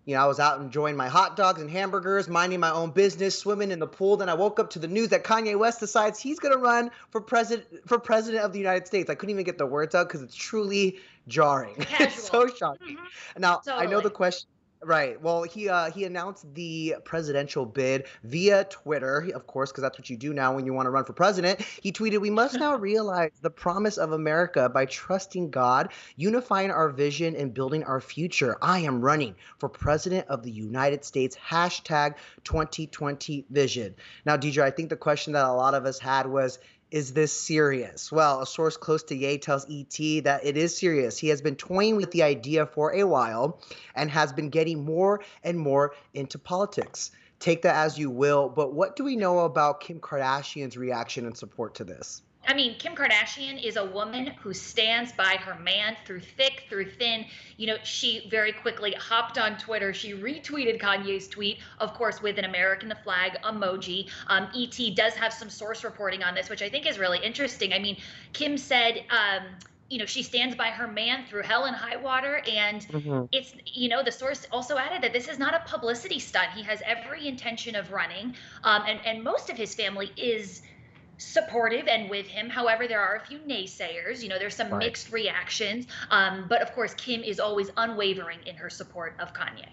You know, I was out enjoying my hot dogs and hamburgers, minding my own business, swimming in the pool. Then I woke up to the news that Kanye West decides he's going to run for president of the United States. I couldn't even get the words out because it's truly jarring. It's so Casual. shocking. Hmm. Now, I know the Totally. question. Right. Well, he announced the presidential bid via Twitter, of course, because that's what you do now when you want to run for president. He tweeted, "We must now realize the promise of America by trusting God, unifying our vision, and building our future. I am running for president of the United States. Hashtag 2020 vision." Now, Deidre, I think the question that a lot of us had was, is this serious? Well, a source close to Ye tells ET that it is serious. He has been toying with the idea for a while and has been getting more and more into politics. Take that as you will, but what do we know about Kim Kardashian's reaction and support to this? I mean, Kim Kardashian is a woman who stands by her man through thick, through thin. She very quickly hopped on Twitter. She retweeted Kanye's tweet, of course, with an American the flag emoji. ET does have some source reporting on this, which I think is really interesting. I mean, Kim said, she stands by her man through hell and high water. And Mhm. the source also added that this is not a publicity stunt. He has every intention of running. And most of his family is supportive and with him. However, there are a few naysayers. There's some Right. mixed reactions. But of course, Kim is always unwavering in her support of Kanye.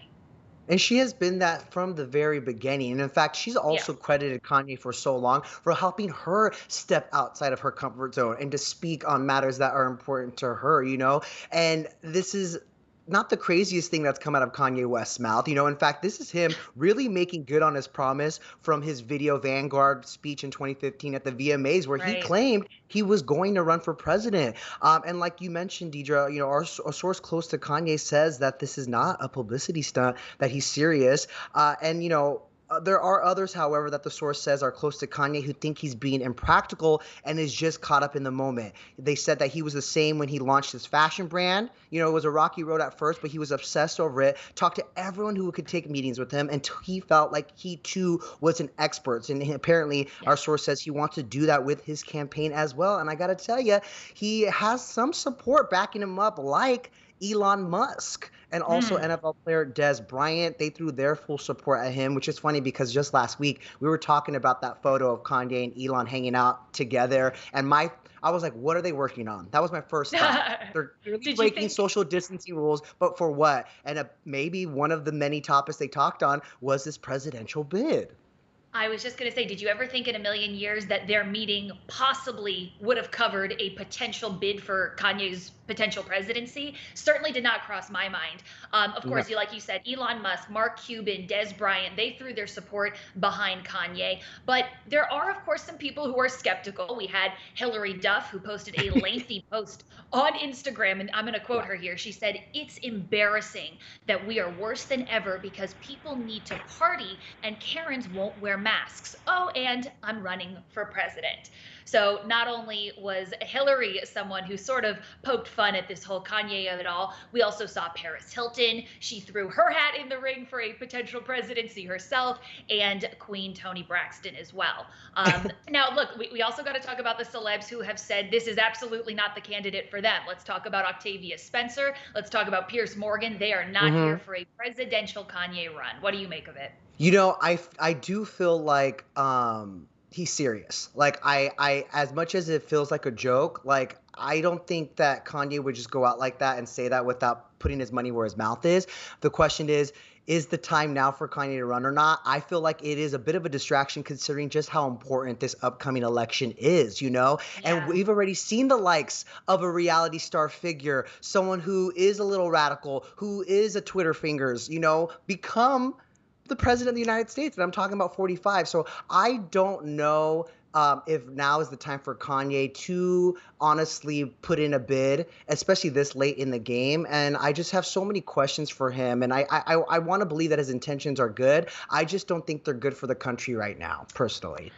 And she has been that from the very beginning. And in fact, she's Yeah. also credited Kanye for so long for helping her step outside of her comfort zone and to speak on matters that are important to her, you know? And this is not the craziest thing that's come out of Kanye West's mouth. You know, in fact, this is him really making good on his promise from his Video Vanguard speech in 2015 at the VMAs, where he Right. claimed he was going to run for president. And like you mentioned, Deidre, you know, a source close to Kanye says that this is not a publicity stunt, that he's serious. And, you know, there are others, however, that the source says are close to Kanye who think he's being impractical and is just caught up in the moment. They said that he was the same when he launched his fashion brand. You know, it was a rocky road at first, but he was obsessed over it. Talked to everyone who could take meetings with him until he felt like he too was an expert. And apparently, Yeah. our source says he wants to do that with his campaign as well. And I got to tell you, he has some support backing him up, like Elon Musk and also Mm. NFL player Des Bryant. They threw their full support at him, which is funny because just last week we were talking about that photo of Kanye and Elon hanging out together, and I was like, what are they working on? That was my first thought. They're clearly Did you breaking think social distancing rules, but for what? And maybe one of the many topics they talked on was this presidential bid. I was just going to say, did you ever think in a million years that their meeting possibly would have covered a potential bid for Kanye's potential presidency? Certainly did not cross my mind. Of No. course, like you said, Elon Musk, Mark Cuban, Des Bryant, they threw their support behind Kanye. But there are, of course, some people who are skeptical. We had Hillary Duff, who posted a lengthy post on Instagram, and I'm going to quote Yeah. her here. She said, "It's embarrassing that we are worse than ever because people need to party and Karens won't wear masks. Oh, and I'm running for president." So not only was Hillary someone who sort of poked fun at this whole Kanye of it all, we also saw Paris Hilton. She threw her hat in the ring for a potential presidency herself, and Queen Toni Braxton as well. Now, look, we also got to talk about the celebs who have said this is absolutely not the candidate for them. Let's talk about Octavia Spencer. Let's talk about Pierce Morgan. They are not here Mhm. for a presidential Kanye run. What do you make of it? You know, I do feel like he's serious. Like I as much as it feels like a joke, like I don't think that Kanye would just go out like that and say that without putting his money where his mouth is. The question is the time now for Kanye to run or not? I feel like it is a bit of a distraction considering just how important this upcoming election is, you know? And Yeah. we've already seen the likes of a reality star figure, someone who is a little radical, who is a Twitter fingers, you know, become the president of the United States, and I'm talking about 45. So I don't know if now is the time for Kanye to honestly put in a bid, especially this late in the game. And I just have so many questions for him, and I want to believe that his intentions are good. I just don't think they're good for the country right now, personally.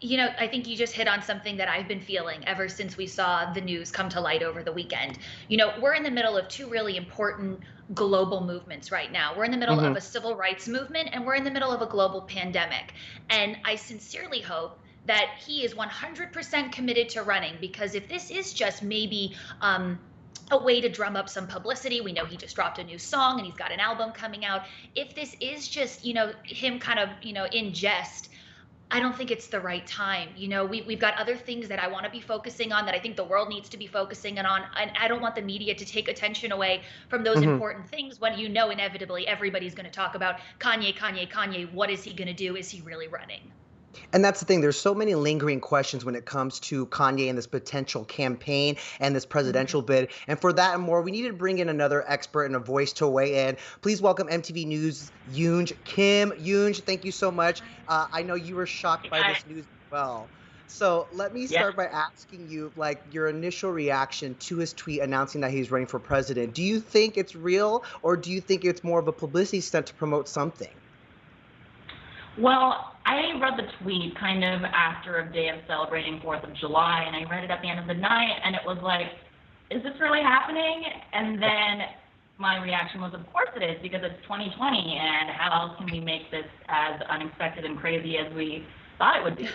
I think you just hit on something that I've been feeling ever since we saw the news come to light over the weekend. We're in the middle of two really important global movements right now. We're in the middle of Hmm. a civil rights movement and we're in the middle of a global pandemic. And I sincerely hope that he is 100% committed to running because if this is just maybe a way to drum up some publicity. We know he just dropped a new song and he's got an album coming out. If this is just, him kind of, in jest, I don't think it's the right time. We've got other things that I want to be focusing on, that I think the world needs to be focusing on. And I don't want the media to take attention away from those Hmm. important things when inevitably everybody's going to talk about Kanye, Kanye, Kanye. What is he going to do? Is he really running? And that's the thing. There's so many lingering questions when it comes to Kanye and this potential campaign and this presidential bid. And for that and more, we need to bring in another expert and a voice to weigh in. Please welcome MTV News Yoonj Kim. Yoonj, thank you so much. I know you were shocked by this news as well. So let me Yeah. start by asking you, like, your initial reaction to his tweet announcing that he's running for president. Do you think it's real, or do you think it's more of a publicity stunt to promote something? Well, I read the tweet kind of after a day of celebrating 4th of July, and I read it at the end of the night, and it was like, is this really happening? And then my reaction was, of course it is, because it's 2020, and how else can we make this as unexpected and crazy as we thought it would be?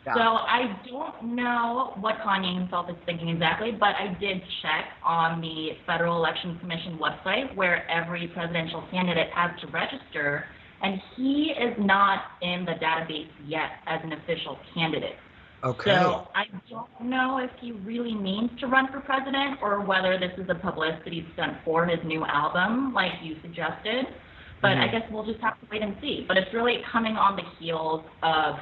Yeah. So I don't know what Kanye himself is thinking exactly, but I did check on the Federal Election Commission website where every presidential candidate has to register, and he is not in the database yet as an official candidate. Okay. So I don't know if he really means to run for president or whether this is a publicity stunt for his new album, like you suggested. But I guess we'll just have to wait and see. But it's really coming on the heels of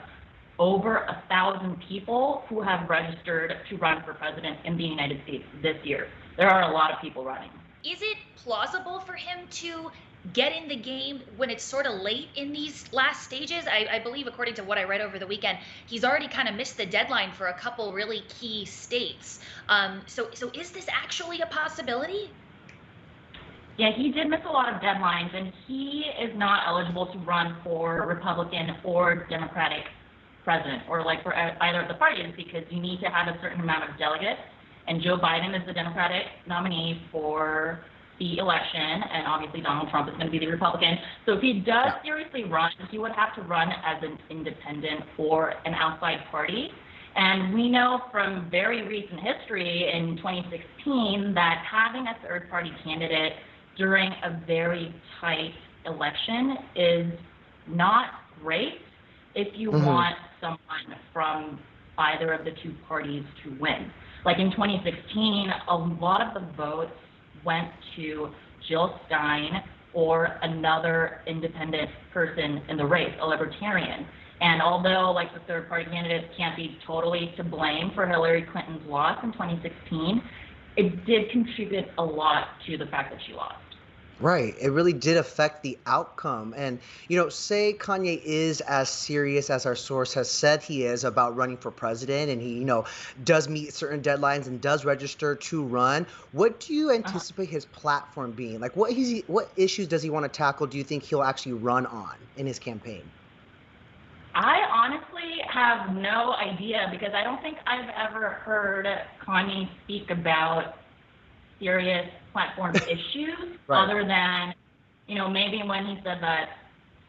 over 1,000 people who have registered to run for president in the United States this year. There are a lot of people running. Is it plausible for him to get in the game when it's sort of late in these last stages? I believe, according to what I read over the weekend, he's already kind of missed the deadline for a couple really key states. So is this actually a possibility? Yeah, he did miss a lot of deadlines, and he is not eligible to run for Republican or Democratic president, or like for either of the parties, because you need to have a certain amount of delegates. And Joe Biden is the Democratic nominee for the election, and obviously Donald Trump is going to be the Republican. So if he does seriously run, he would have to run as an independent or an outside party. And we know from very recent history in 2016 that having a third-party candidate during a very tight election is not great if you want someone from either of the two parties to win. Like in 2016, a lot of the votes went to Jill Stein or another independent person in the race, a libertarian. And although like the third party candidates can't be totally to blame for Hillary Clinton's loss in 2016, it did contribute a lot to the fact that she lost. Right. It really did affect the outcome. And, say Kanye is as serious as our source has said he is about running for president, and he, does meet certain deadlines and does register to run. What do you anticipate his platform being? Like, what issues does he want to tackle? Do you think he'll actually run on in his campaign? I honestly have no idea, because I don't think I've ever heard Kanye speak about serious platform issues other than, maybe when he said that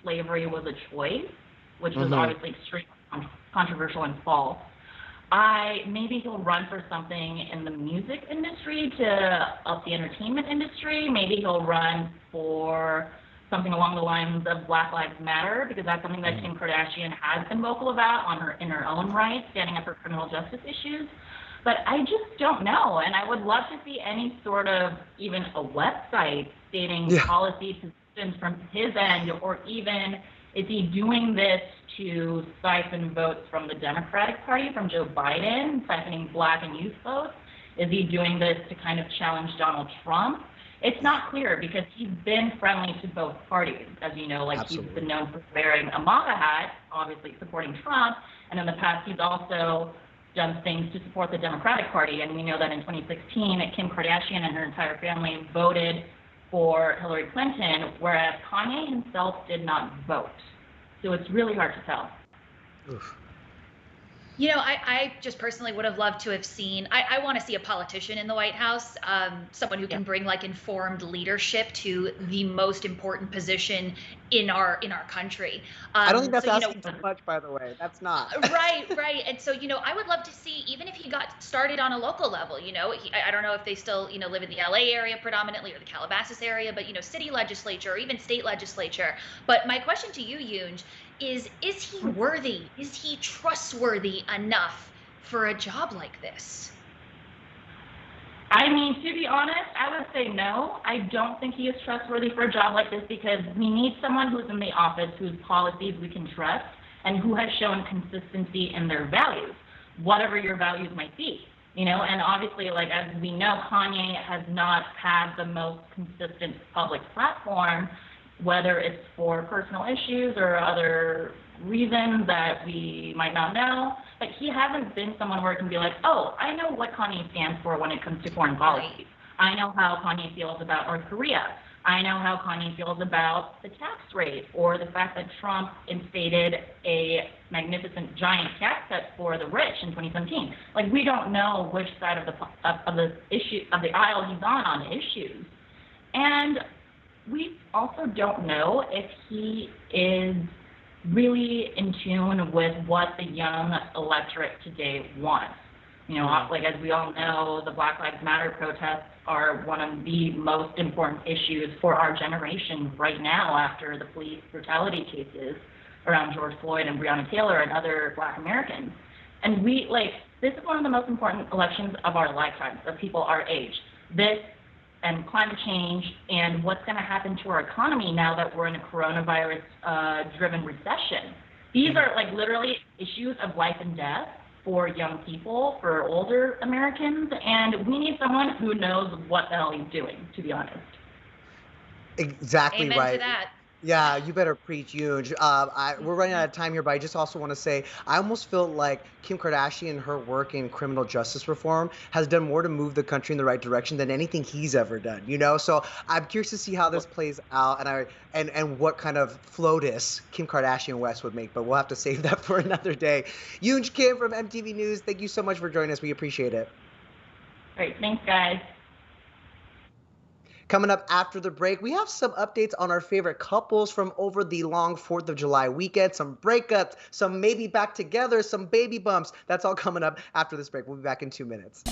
slavery was a choice, which was obviously extremely controversial and false. Maybe he'll run for something in the music industry to up the entertainment industry. Maybe he'll run for something along the lines of Black Lives Matter, because that's something that Kim Kardashian has been vocal about in her own right, standing up for criminal justice issues. But I just don't know, and I would love to see any sort of, even a website stating policy positions from his end, or even is he doing this to siphon votes from the Democratic Party, from Joe Biden, siphoning Black and youth votes? Is he doing this to kind of challenge Donald Trump? It's not clear, because he's been friendly to both parties. As you know, like He's been known for wearing a MAGA hat, obviously supporting Trump, and in the past he's also done things to support the Democratic Party. And we know that in 2016, Kim Kardashian and her entire family voted for Hillary Clinton, whereas Kanye himself did not vote. So it's really hard to tell. Oof. I just personally would have loved to have seen, I want to see a politician in the White House, someone who can bring like informed leadership to the most important position in our country. I don't think that's So, asking too much, by the way. That's not. right. And so, I would love to see, even if he got started on a local level, I don't know if they still, live in the LA area predominantly or the Calabasas area, but, city legislature or even state legislature. But my question to you, Yoonj, is he worthy? Is he trustworthy enough for a job like this? I mean, to be honest, I would say no. I don't think he is trustworthy for a job like this because we need someone who's in the office whose policies we can trust and who has shown consistency in their values, whatever your values might be. And obviously, like as we know, Kanye has not had the most consistent public platform, whether it's for personal issues or other reasons that we might not know. But he hasn't been someone where it can be like, oh, I know what Kanye stands for when it comes to foreign policy. I know how Kanye feels about North Korea. I know how Kanye feels about the tax rate or the fact that Trump instated a magnificent giant tax cut for the rich in 2017. Like, we don't know which side of the aisle he's on issues. And we also don't know if he is really in tune with what the young electorate today wants. Like as we all know, the Black Lives Matter protests are one of the most important issues for our generation right now after the police brutality cases around George Floyd and Breonna Taylor and other Black Americans. And this is one of the most important elections of our lifetimes, of people our age. This and climate change and what's going to happen to our economy now that we're in a coronavirus-driven recession. These are like literally issues of life and death for young people, for older Americans, and we need someone who knows what the hell he's doing, to be honest. Exactly. Amen right. to that. Yeah, you better preach, Yoonj. We're running out of time here, but I just also want to say I almost feel like Kim Kardashian, her work in criminal justice reform, has done more to move the country in the right direction than anything he's ever done. So I'm curious to see how this plays out, and what kind of FLOTUS Kim Kardashian West would make. But we'll have to save that for another day. Yoonj Kim from MTV News, thank you so much for joining us. We appreciate it. Great, thanks, guys. Coming up after the break, we have some updates on our favorite couples from over the long 4th of July weekend, some breakups, some maybe back together, some baby bumps. That's all coming up after this break. We'll be back in 2 minutes.